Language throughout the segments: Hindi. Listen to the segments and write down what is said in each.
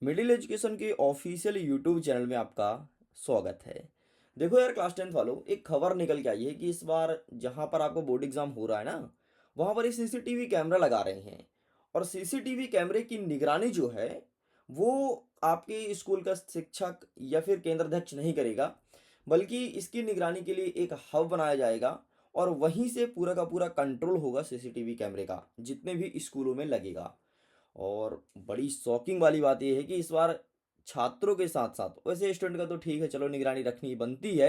मिडिल एजुकेशन के ऑफिशियल यूट्यूब चैनल में आपका स्वागत है। देखो यार क्लास 10th वालों, एक खबर निकल के आई है कि इस बार जहाँ पर आपको बोर्ड एग्जाम हो रहा है ना, वहाँ पर एक सीसीटीवी कैमरा लगा रहे हैं। और सीसीटीवी कैमरे की निगरानी जो है वो आपके स्कूल का शिक्षक या फिर केंद्र अध्यक्ष नहीं करेगा, बल्कि इसकी निगरानी के लिए एक हब बनाया जाएगा। और वहीं से पूरा का पूरा कंट्रोल होगा सीसीटीवी कैमरे का, जितने भी स्कूलों में लगेगा। और बड़ी शॉकिंग वाली बात यह है कि इस बार छात्रों के साथ साथ, वैसे स्टूडेंट का तो ठीक है, चलो निगरानी रखनी बनती है,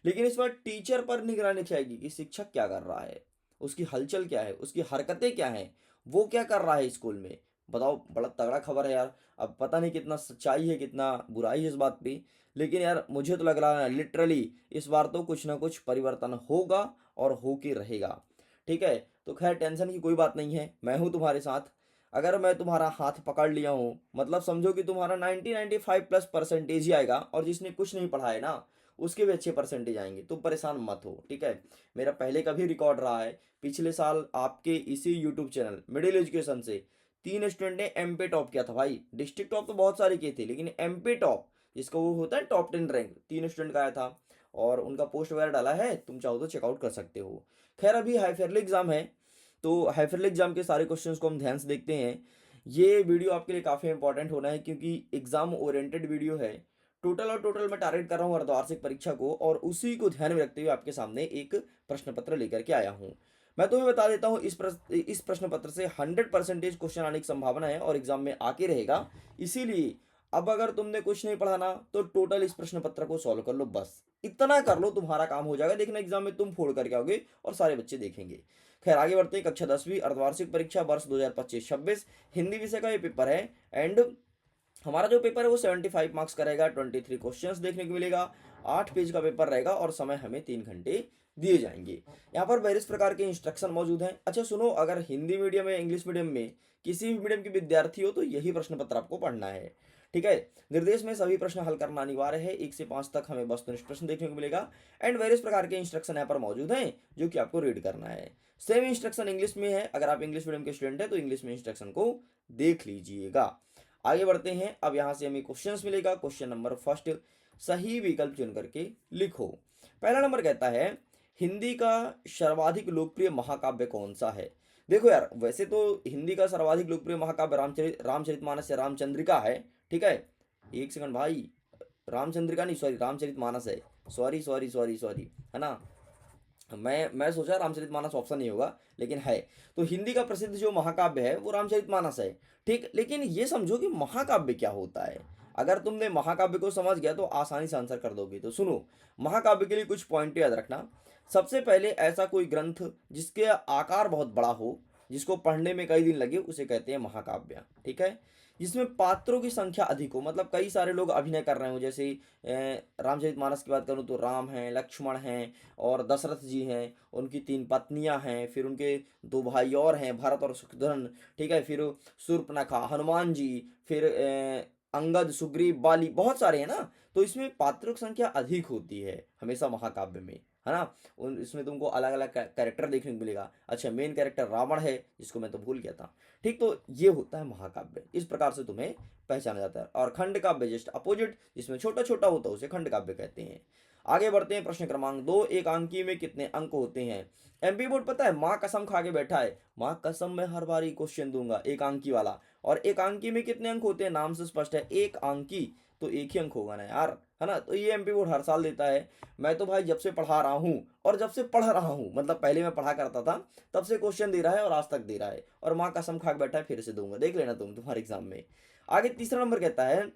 लेकिन इस बार टीचर पर निगरानी रखी कि शिक्षक क्या कर रहा है, उसकी हलचल क्या है, उसकी हरकतें क्या हैं, वो क्या कर रहा है स्कूल में। बताओ, बड़ा तगड़ा खबर है यार। अब पता नहीं कितना सच्चाई है कितना बुराई है इस बात पे, लेकिन यार मुझे तो लग रहा है लिटरली इस बार तो कुछ ना कुछ परिवर्तन होगा और हो के रहेगा। ठीक है, तो खैर टेंशन की कोई बात नहीं है, मैं हूँ तुम्हारे साथ। अगर मैं तुम्हारा हाथ पकड़ लिया हूँ, मतलब समझो कि तुम्हारा 90-95+ परसेंटेज ही आएगा, और जिसने कुछ नहीं पढ़ा है ना उसके भी अच्छे परसेंटेज आएंगे। तुम परेशान मत हो, ठीक है। मेरा पहले का भी रिकॉर्ड रहा है, पिछले साल आपके इसी यूट्यूब चैनल मिडिल एजुकेशन से 3 स्टूडेंट ने एमपी टॉप किया था भाई। डिस्ट्रिक्ट टॉप तो बहुत सारे किए थे, लेकिन एमपी टॉप, जिसका वो होता है टॉप 10 रैंक, 3 स्टूडेंट का आया था। और उनका पोस्ट वगैरह डाला है, तुम चाहो तो चेकआउट कर सकते हो। खैर अभी हाई फेयरली एग्जाम है, तो हाइफरली एग्जाम के सारे क्वेश्चंस को हम ध्यान से देखते हैं। ये वीडियो आपके लिए काफ़ी इंपॉर्टेंट होना है, क्योंकि एग्जाम ओरिएंटेड वीडियो है। टोटल मैं टारगेट कर रहा हूँ अर्धवार्षिक परीक्षा को, और उसी को ध्यान में रखते हुए आपके सामने एक प्रश्न पत्र लेकर के आया हूँ। मैं तुम्हें बता देता हूँ, इस प्रश्न पत्र से 100% क्वेश्चन आने की संभावना है और एग्जाम में आके रहेगा। इसीलिए अब अगर तुमने कुछ नहीं पढ़ा ना, तो टोटल इस प्रश्न पत्र को सॉल्व कर लो, बस इतना कर लो, तुम्हारा काम हो जाएगा। देखना एग्जाम में तुम फोड़ करके आओगे और सारे बच्चे देखेंगे। खैर आगे बढ़ते हैं। कक्षा 10वीं अर्धवार्षिक परीक्षा वर्ष 2025-26 हिंदी विषय का ये पेपर है। एंड हमारा जो पेपर है वो 75 मार्क्स का रहेगा। 23 क्वेश्चंस देखने को मिलेगा। 8 पेज का पेपर रहेगा और समय हमें 3 घंटे दिए जाएंगे। यहाँ पर वेरियस प्रकार के इंस्ट्रक्शन मौजूद हैं। अच्छा सुनो, अगर हिंदी मीडियम या इंग्लिश मीडियम में किसी भी मीडियम के विद्यार्थी हो तो यही प्रश्न पत्र आपको पढ़ना है। ठीक है, निर्देश में सभी प्रश्न हल करना अनिवार्य है। 1 से 5 तक हमें वस्तुनिष्ठ प्रश्न देखने को मिलेगा। एंड वेरियस प्रकार के इंस्ट्रक्शन यहाँ पर मौजूद हैं, जो कि आपको रीड करना है। सेम इंस्ट्रक्शन इंग्लिश में है, अगर आप इंग्लिश मीडियम के स्टूडेंट हैं तो इंग्लिश में इंस्ट्रक्शन को देख लीजिएगा। आगे बढ़ते हैं। अब यहाँ से हमें क्वेश्चंस मिलेगा। क्वेश्चन नंबर फर्स्ट, सही विकल्प चुन करके लिखो। पहला नंबर कहता है, हिंदी का सर्वाधिक लोकप्रिय महाकाव्य कौन सा है। देखो यार, वैसे तो हिंदी का सर्वाधिक लोकप्रिय महाकाव्य रामचरितमानस या रामचंद्रिका है। ठीक है, एक सेकंड भाई, रामचंद्रिका नहीं, सॉरी रामचरितमानस है। सॉरी सॉरी सॉरी सॉरी, है ना। मैं सोचा रामचरितमानस ऑप्शन नहीं होगा, लेकिन है। तो हिंदी का प्रसिद्ध जो महाकाव्य है वो रामचरितमानस है। ठीक, लेकिन ये समझो कि महाकाव्य क्या होता है। अगर तुमने महाकाव्य को समझ गया तो आसानी से आंसर कर दोगे। तो सुनो, महाकाव्य के लिए कुछ पॉइंट याद रखना। सबसे पहले, ऐसा कोई ग्रंथ जिसके आकार बहुत बड़ा हो, जिसको पढ़ने में कई दिन लगे, उसे कहते हैं महाकाव्य। ठीक है, जिसमें पात्रों की संख्या अधिक हो, मतलब कई सारे लोग अभिनय कर रहे हो। जैसे रामचरितमानस की बात करूँ तो राम हैं, लक्ष्मण हैं, और दशरथ जी हैं, उनकी 3 पत्नियां हैं, फिर उनके 2 भाई और हैं, भरत और शत्रुघ्न। ठीक है, फिर शूर्पणखा, हनुमान जी, फिर अंगद, सुग्रीव, बाली, बहुत सारे हैं ना। तो इसमें पात्रों की संख्या अधिक होती है हमेशा महाकाव्य में, है ना। उन इसमें तुमको अलग अलग कैरेक्टर देखने को मिलेगा। अच्छा, मेन कैरेक्टर रावण है, जिसको मैं तो भूल गया था। ठीक, तो ये होता है महाकाव्य, इस प्रकार से तुम्हें पहचाना जाता है। और खंड काव्य जस्ट अपोजिट, जिसमें छोटा छोटा होता है, उसे खंड काव्य कहते हैं। आगे बढ़ते हैं। प्रश्न क्रमांक 2, एक अंकी में कितने अंक होते हैं। एमपी बोर्ड पता है माँ कसम खा के बैठा है, माँ कसम मैं हर बार ही क्वेश्चन दूंगा एक अंकी वाला। और एक अंकी में कितने अंक होते हैं, नाम से स्पष्ट है, एक अंकी, तो एक ही अंक होगा ना यार, है ना। तो ये एमपी बोर्ड हर साल देता है। मैं तो भाई जब से पढ़ा रहा हूँ, और जब से पढ़ रहा हूँ, मतलब पहले मैं पढ़ा करता था, तब से क्वेश्चन दे रहा है और आज तक दे रहा है। और माँ कसम खा के बैठा है, फिर से दूंगा, देख लेना तुम तुम्हारे एग्जाम में। आगे तीसरा नंबर कहता है,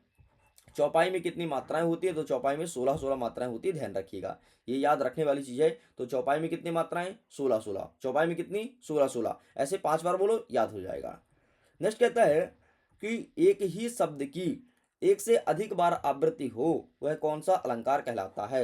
चौपाई में कितनी मात्राएं होती है। तो चौपाई में 16-16 मात्राएं होती है, ध्यान रखिएगा, ये याद रखने वाली चीज है। तो चौपाई में कितनी मात्राएं, 16-16, चौपाई में कितनी, 16-16, ऐसे 5 बार बोलो, याद हो जाएगा। नेक्स्ट कहता है कि एक ही शब्द की एक से अधिक बार आवृत्ति हो, वह कौन सा अलंकार कहलाता है।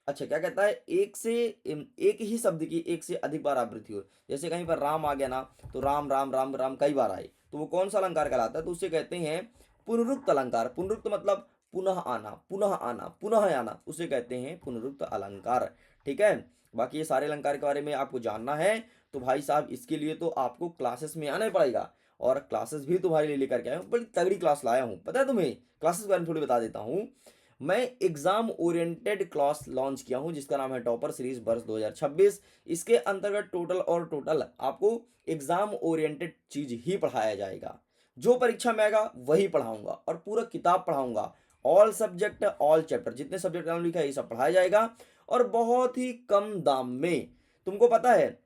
अच्छा, क्या कहता है, एक ही शब्द की एक से अधिक बार आवृत्ति हो, जैसे कहीं पर राम आ गया ना, तो राम राम राम राम कई बार आए, तो वो कौन सा अलंकार कहलाता है। तो उसे कहते हैं पुनरुक्त अलंकार। पुनरुक्त मतलब पुनः आना, पुनः आना, पुनः आना, उसे कहते हैं पुनरुक्त अलंकार। ठीक है, बाकी ये सारे अलंकार के बारे में आपको जानना है तो भाई साहब इसके लिए तो आपको क्लासेस में आना ही पड़ेगा। और क्लासेस भी तुम्हारे लिए लेकर के आया हूँ, बड़ी तगड़ी क्लास लाया हूँ। पता है तुम्हें? क्लासेस के बारे में थोड़ी बता देता हूँ। मैं एग्जाम ओरिएंटेड क्लास लॉन्च किया हूँ जिसका नाम है टॉपर सीरीज वर्ष 2026। इसके अंतर्गत टोटल आपको एग्जाम ओरिएंटेड चीज ही पढ़ाया जाएगा। जो परीक्षा में आएगा वही पढ़ाऊंगा और पूरा किताब पढ़ाऊंगा। ऑल सब्जेक्ट ऑल चैप्टर, जितने सब्जेक्ट का नाम लिखा है ये सब पढ़ाया जाएगा और बहुत ही कम दाम में। तुमको पता है,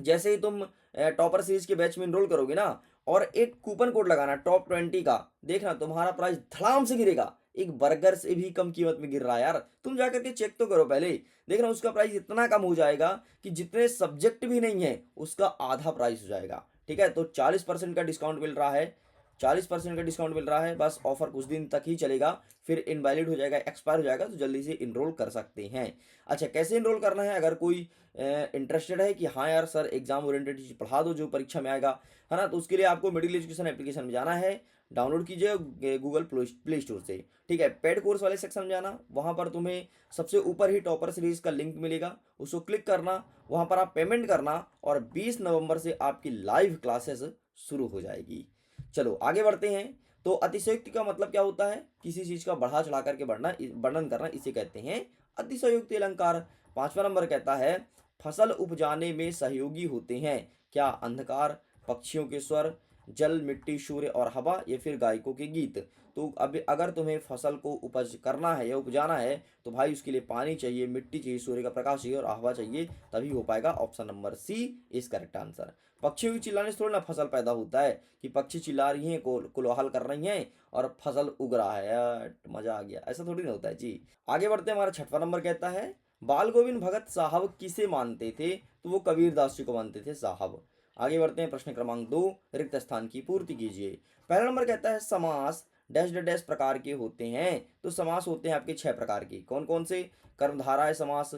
जैसे ही तुम टॉपर सीरीज के बैच में इनरोल करोगे ना और एक कूपन कोड लगाना टॉप 20 का, देखना तुम्हारा प्राइस धड़ाम से गिरेगा। एक बर्गर से भी कम कीमत में गिर रहा है यार, तुम जाकर के चेक तो करो पहले। देखना उसका प्राइस इतना कम हो जाएगा कि जितने सब्जेक्ट भी नहीं है उसका आधा प्राइस हो जाएगा। ठीक है, तो 40% का डिस्काउंट मिल रहा है। 40% का डिस्काउंट मिल रहा है, बस ऑफर कुछ दिन तक ही चलेगा, फिर इनवैलिड हो जाएगा, एक्सपायर हो जाएगा, तो जल्दी से इनरोल कर सकते हैं। अच्छा, कैसे इनरोल करना है? अगर कोई इंटरेस्टेड है कि हाँ यार सर एग्जाम ओरिएंटेड चीज पढ़ा दो जो परीक्षा में आएगा, है ना, तो उसके लिए आपको मिडिल एजुकेशन एप्लीकेशन में जाना है। डाउनलोड कीजिए गूगल प्ले स्टोर से। ठीक है, पेड कोर्स वाले सेक्शन में जाना, वहां पर तुम्हें सबसे ऊपर ही टॉपर सीरीज का लिंक मिलेगा, उसको क्लिक करना, वहां पर आप पेमेंट करना और 20 नवंबर से आपकी लाइव क्लासेस शुरू हो जाएगी। चलो आगे बढ़ते हैं। तो अतिशयोक्ति का मतलब क्या होता है? किसी चीज का बढ़ा चढ़ा करके वर्णन करना, इसे कहते हैं अतिशयोक्ति अलंकार। 5वां नंबर कहता है फसल उपजाने में सहयोगी होते हैं क्या? अंधकार, पक्षियों के स्वर, जल, मिट्टी, सूर्य और हवा, या फिर गायकों के गीत। तो अब अगर तुम्हें फसल को उपज करना है या उपजाना है तो भाई उसके लिए पानी चाहिए, मिट्टी चाहिए, सूर्य का प्रकाश चाहिए और हवा चाहिए, तभी हो पाएगा। Option number C is correct answer. पक्षियों के चिल्लाने से थोड़ी ना फसल पैदा होता है कि पक्षी चिल्ला रही हैं, कोलाहल कर रही हैं और फसल उग रहा है, यार मजा आ गया, ऐसा थोड़ी ना होता है जी। आगे बढ़ते हैं। हमारा 6वां नंबर कहता है बाल गोविंद भगत साहब किसे मानते थे? तो वो कबीर दास जी को मानते थे साहब। आगे बढ़ते हैं। प्रश्न क्रमांक 2, रिक्त स्थान की पूर्ति कीजिए। पहला नंबर कहता है समास डैश डैश प्रकार के होते हैं। तो समास होते हैं आपके 6 प्रकार के। कौन कौन से? कर्मधारय समास,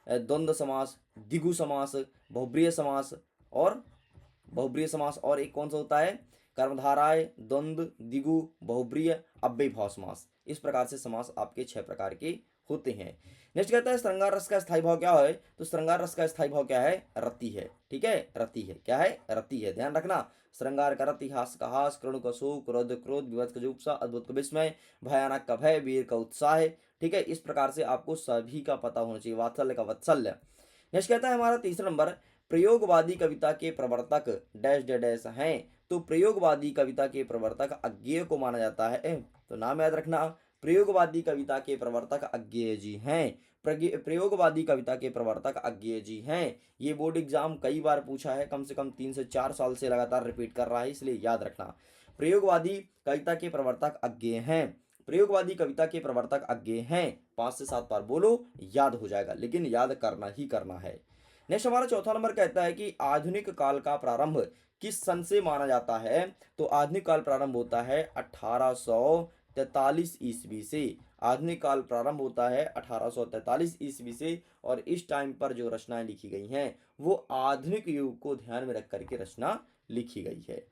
द्वंद्व समास, द्विगु समास, बहुब्रीय समास और एक कौन सा होता है? कर्मधाराय, द्वंद्व, द्विगु, बहुब्रीय, अव्ययीभाव समास। इस प्रकार से समास आपके 6 प्रकार के होते हैं। नेक्स्ट कहता है श्रृंगार रस का स्थायी भाव क्या है? तो श्रृंगार रस का स्थायी भाव क्या है? रति है। ठीक है, रति है। क्या है? रति है, ध्यान रखना। श्रृंगार का रति, हास का हास, करुण का शोक, क्रोध क्रोध, विभत्स का जुगुप्सा, अद्भुत का विस्मय, भयानक का भय, वीर का उत्साह है। ठीक है, इस प्रकार से आपको सभी का पता होना चाहिए। वात्सल्य का वत्सल्य। नेक्स्ट कहता है हमारा 3रा नंबर प्रयोगवादी कविता के प्रवर्तक डैश डैश हैं। तो प्रयोगवादी कविता के प्रवर्तक अज्ञेय को माना जाता है। तो नाम याद रखना, प्रयोगवादी कविता के प्रवर्तक अज्ञेय जी हैं। प्रयोगवादी कविता के प्रवर्तक अज्ञेय जी हैं। ये बोर्ड एग्जाम कई बार पूछा है, कम से कम 3 से 4 साल से लगातार रिपीट कर रहा है, इसलिए याद रखना। प्रयोगवादी कविता के प्रवर्तक अज्ञेय हैं। प्रयोगवादी कविता के प्रवर्तक अज्ञेय हैं। 5 से 7 बार बोलो, याद हो जाएगा, लेकिन याद करना ही करना है। नेक्स्ट हमारा 4था नंबर कहता है कि आधुनिक काल का प्रारंभ किस सन से माना जाता है? तो आधुनिक काल प्रारंभ होता है 1843 ईस्वी से। आधुनिक काल प्रारंभ होता है 1843 ईस्वी से और इस टाइम पर जो रचनाएं लिखी गई हैं वो आधुनिक युग को ध्यान में रख करके रचना लिखी गई है।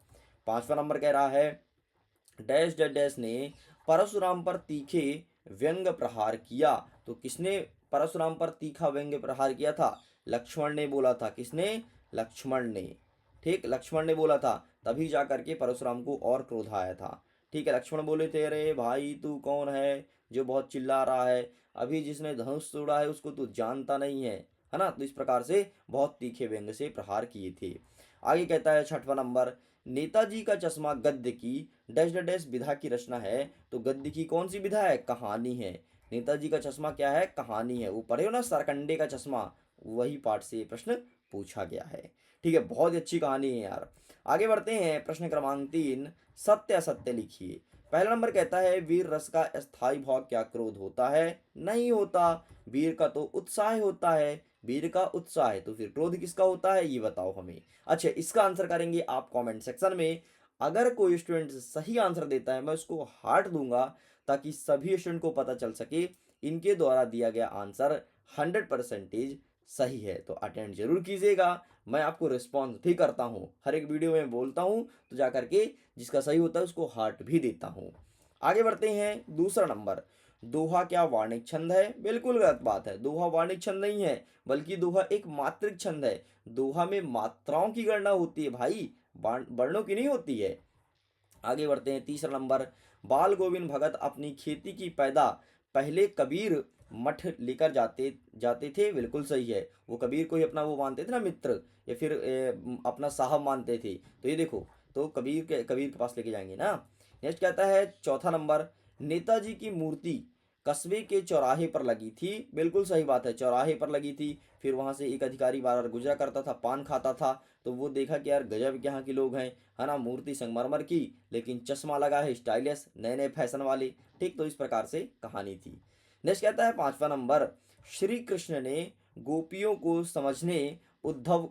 5वां नंबर कह रहा है डैश डैश डैश ने परशुराम पर तीखे व्यंग प्रहार किया। तो किसने परशुराम पर तीखा व्यंग प्रहार किया था? लक्ष्मण ने बोला था। किसने? लक्ष्मण ने। ठीक, लक्ष्मण ने बोला था, तभी जा करके परशुराम को और क्रोध आया था। ठीक है, लक्ष्मण बोले थे अरे भाई तू कौन है जो बहुत चिल्ला रहा है? अभी जिसने धनुष तोड़ा है उसको तू जानता नहीं है ना? तो इस प्रकार से बहुत तीखे व्यंग से प्रहार किए थे। आगे कहता है 6वां नंबर नेताजी का चश्मा गद्य की डैश डैश विधा की रचना है। तो गद्य की कौन सी विधा है? कहानी है। नेताजी का चश्मा क्या है? कहानी है। वो पढ़े हो ना सरकंडे का चश्मा, वही पाठ से ये प्रश्न पूछा गया है। ठीक है, बहुत ही अच्छी कहानी है यार। आगे बढ़ते हैं। प्रश्न क्रमांक 3, सत्य असत्य लिखिए। पहला नंबर कहता है वीर रस का स्थायी भाव क्या क्रोध होता है? नहीं होता। वीर का तो उत्साह होता है। वीर का उत्साह है, तो फिर क्रोध किसका होता है ये बताओ हमें। अच्छा, इसका आंसर करेंगे आप कमेंट सेक्शन में। अगर कोई स्टूडेंट सही आंसर देता है मैं उसको हार्ट दूंगा ताकि सभी स्टूडेंट को पता चल सके इनके द्वारा दिया गया आंसर 100% सही है। तो अटेंड जरूर कीजिएगा। मैं आपको रिस्पॉन्स भी करता हूँ, हर एक वीडियो में बोलता हूँ, तो जा करके जिसका सही होता है उसको हार्ट भी देता हूँ। आगे बढ़ते हैं। दूसरा नंबर, दोहा क्या वार्णिक छंद है? बिल्कुल गलत बात है, दोहा वार्णिक छंद नहीं है, बल्कि दोहा एक मात्रिक छंद है। दोहा में मात्राओं की गणना होती है भाई, वर्णों की नहीं होती है। आगे बढ़ते हैं, तीसरा नंबर, बाल गोविंद भगत अपनी खेती की पैदा पहले कबीर मठ लेकर जाते जाते थे। बिल्कुल सही है, वो कबीर को ही अपना वो मानते थे ना, मित्र या फिर अपना साहब मानते थे। तो ये देखो, तो कबीर के पास लेके जाएंगे ना। नेक्स्ट कहता है चौथा नंबर, नेताजी की मूर्ति कस्बे के चौराहे पर लगी थी। बिल्कुल सही बात है, चौराहे पर लगी थी। फिर वहां से एक अधिकारी बार बार गुजरा करता था, पान खाता था, तो वो देखा कि यार गजब यहाँ के लोग हैं, है ना। मूर्ति संगमरमर की, लेकिन चश्मा लगा है, स्टाइलिश, नए नए फैशन वाले। ठीक, तो इस प्रकार से कहानी थी। नेक्स्ट कहता है पांचवा नंबर, श्री कृष्ण ने गोपियों को उद्धव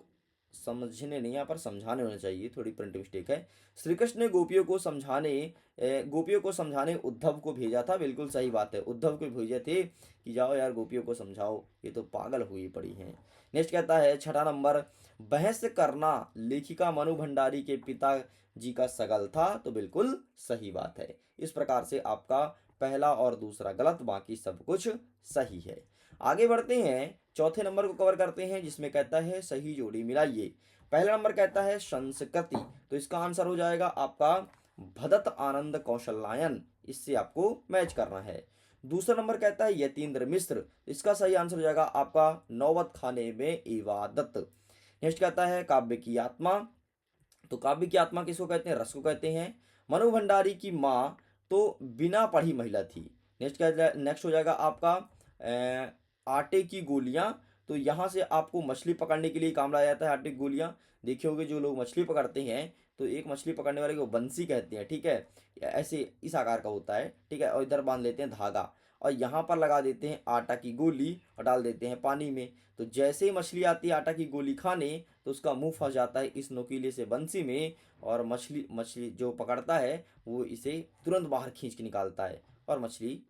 समझने नहीं, यहाँ पर समझाने होना चाहिए, थोड़ी प्रिंट मिस्टेक है। श्री कृष्ण ने गोपियों को समझाने उद्धव को भेजा था। बिल्कुल सही बात है, उद्धव को भेजे थे कि जाओ यार गोपियों को समझाओ, ये तो पागल हुई पड़ी हैं। नेक्स्ट कहता है छठा नंबर, बहस करना लेखिका मनु भंडारी के पिता जी का सगल था। तो बिल्कुल सही बात है। इस प्रकार से आपका पहला और दूसरा गलत, बाकी सब कुछ सही है। आगे बढ़ते हैं, चौथे नंबर को कवर करते हैं, जिसमें कहता है सही जोड़ी मिलाइए। पहला नंबर कहता है संस्कृति, तो इसका आंसर हो जाएगा आपका भदत आनंद कौशल्यायन, इससे आपको मैच करना है। दूसरा नंबर कहता है यतीन्द्र मिश्र, इसका सही आंसर हो जाएगा आपका नौबत खाने में इबादत। नेक्स्ट कहता है काव्य की आत्मा, तो काव्य की आत्मा किसको कहते हैं, रस को कहते हैं। मनु भंडारी की माँ तो बिना पढ़ी महिला थी। नेक्स्ट हो जाएगा आपका आटे की गोलियां, तो यहाँ से आपको मछली पकड़ने के लिए काम लाया जाता है आटे की गोलियां। देखे होगे जो लोग मछली पकड़ते हैं, तो एक मछली पकड़ने वाले को बंसी कहते हैं, ठीक है, ऐसे इस आकार का होता है, ठीक है, और इधर बांध लेते हैं धागा, और यहाँ पर लगा देते हैं आटा की गोली और डाल देते हैं पानी में। तो जैसे ही मछली आती है आटा की गोली खाने, तो उसका मुंह फंस जाता है इस नोकीले से बंसी में, और मछली मछली जो पकड़ता है वो इसे तुरंत बाहर खींच के निकालता है और मछली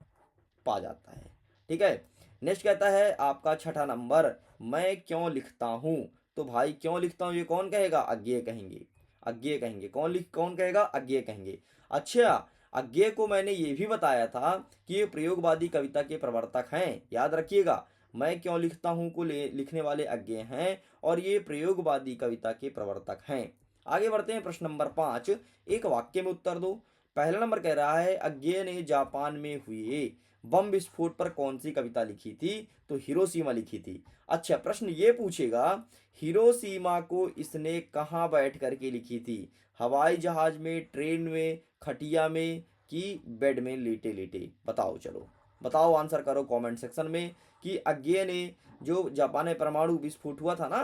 पा जाता है। ठीक है। नेक्स्ट कहता है आपका छठा नंबर, मैं क्यों लिखता हूँ। तो भाई क्यों लिखता हूँ ये कौन कहेगा, अज्ञेय कहेंगे। अज्ञेय कहेंगे, कौन कहेगा, अज्ञेय कहेंगे। अच्छा, अज्ञेय को मैंने ये भी बताया था कि ये प्रयोगवादी कविता के प्रवर्तक हैं, याद रखिएगा। मैं क्यों लिखता हूँ को लिखने वाले अज्ञेय हैं, और ये प्रयोगवादी कविता के प्रवर्तक हैं। आगे बढ़ते हैं, प्रश्न नंबर 5, एक वाक्य में उत्तर दो। पहला नंबर कह रहा है अज्ञेय ने जापान में हुए बम विस्फोट पर कौन सी कविता लिखी थी। तो हिरोशिमा लिखी थी। अच्छा, प्रश्न ये पूछेगा हिरोशिमा को इसने कहाँ बैठ करके लिखी थी, हवाई जहाज में, ट्रेन में, खटिया में, कि बेड में लेटे लेटे। बताओ, चलो बताओ, आंसर करो कमेंट सेक्शन में कि अज्ञेय ने जो जापान में परमाणु विस्फोट हुआ था ना,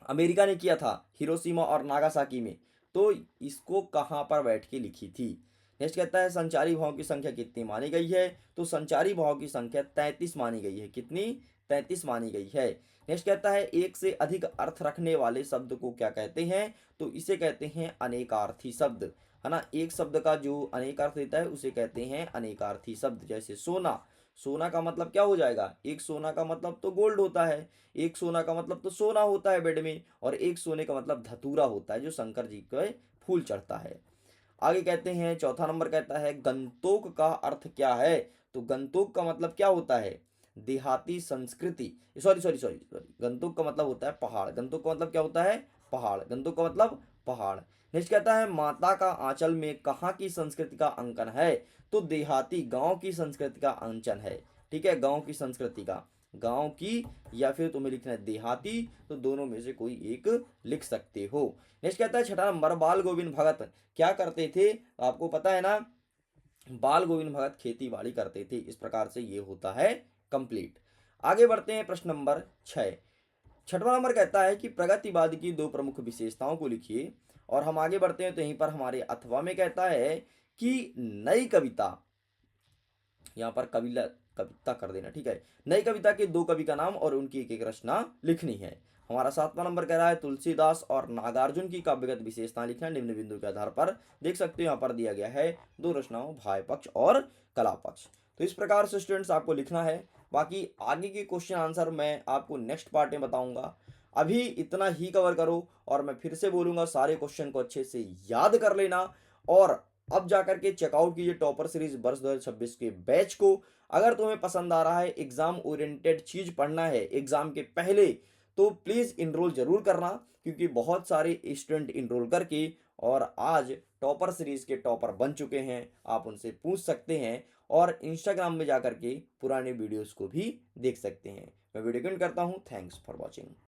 अमेरिका ने किया था हिरोशिमा और नागासाकी में, तो इसको कहाँ पर बैठ के लिखी थी। नेक्स्ट कहता है संचारी भाव की संख्या कितनी मानी गई है। तो संचारी भाव की संख्या 33 मानी गई है। कितनी, 33 मानी गई है। नेक्स्ट कहता है एक से अधिक अर्थ रखने वाले शब्द को क्या कहते हैं। तो इसे कहते हैं अनेकार्थी शब्द, है ना। एक शब्द का जो अनेक अर्थ देता है उसे कहते हैं अनेकार्थी शब्द। जैसे सोना, सोना का मतलब क्या हो जाएगा, एक सोना का मतलब तो गोल्ड होता है, एक सोना का मतलब तो सोना होता है बेड में, और एक सोने का मतलब धतूरा होता है जो शंकर जी के फूल चढ़ता है। आगे कहते हैं चौथा नंबर कहता है गंतोक का अर्थ क्या है। तो गंतोक का मतलब क्या होता है, देहाती संस्कृति, sorry sorry sorry sorry, Gangtok का मतलब होता है पहाड़। गंतोक का मतलब क्या होता है, पहाड़। गंतोक का मतलब पहाड़। नेक्स्ट कहता है माता का आंचल में कहाँ की संस्कृति का अंकन है। तो देहाती, गांव की संस्कृति का अंचन है। ठीक है, गांव की संस्कृति का, गांव की, या फिर तुम्हें लिखना है देहाती, तो दोनों में से कोई एक लिख सकते हो। नेक्स्ट कहता है छठा नंबर, बाल गोविंद भगत क्या करते थे। आपको पता है ना, बाल गोविंद भगत खेती बाड़ी करते थे। इस प्रकार से ये होता है कंप्लीट। आगे बढ़ते हैं, प्रश्न नंबर 6। छठवां नंबर कहता है कि प्रगतिवाद की दो प्रमुख विशेषताओं को लिखिए। और हम आगे बढ़ते हैं तो यहीं पर हमारे अथवा में कहता है कि नई कविता, यहाँ पर कविता कर देना, ठीक है। नई कविता के दो कवि का नाम और उनकी एक एक रचना लिखनी है। हमारा 7वां नंबर कह रहा है तुलसीदास और नागार्जुन की काव्यगत विशेषताएं लिखना निम्न बिंदु के आधार पर। देख सकते हो यहाँ पर दिया गया है दो रचनाओं, भाय पक्ष और कला पक्ष। तो इस प्रकार से स्टूडेंट्स आपको लिखना है। बाकी आगे के क्वेश्चन आंसर मैं आपको नेक्स्ट पार्ट में बताऊंगा। अभी इतना ही कवर करो, और मैं फिर से बोलूंगा सारे क्वेश्चन को अच्छे से याद कर लेना, और अब जाकर के चेकआउट कीजिए टॉपर सीरीज वर्ष 2026 के बैच को। अगर तुम्हें पसंद आ रहा है, एग्जाम ओरिएंटेड चीज पढ़ना है एग्जाम के पहले, तो प्लीज इनरोल जरूर करना, क्योंकि बहुत सारे स्टूडेंट इनरोल करके और आज टॉपर सीरीज़ के टॉपर बन चुके हैं। आप उनसे पूछ सकते हैं और इंस्टाग्राम में जा कर के पुराने वीडियोज़ को भी देख सकते हैं। मैं वीडियो एंड करता हूँ। Thanks for watching.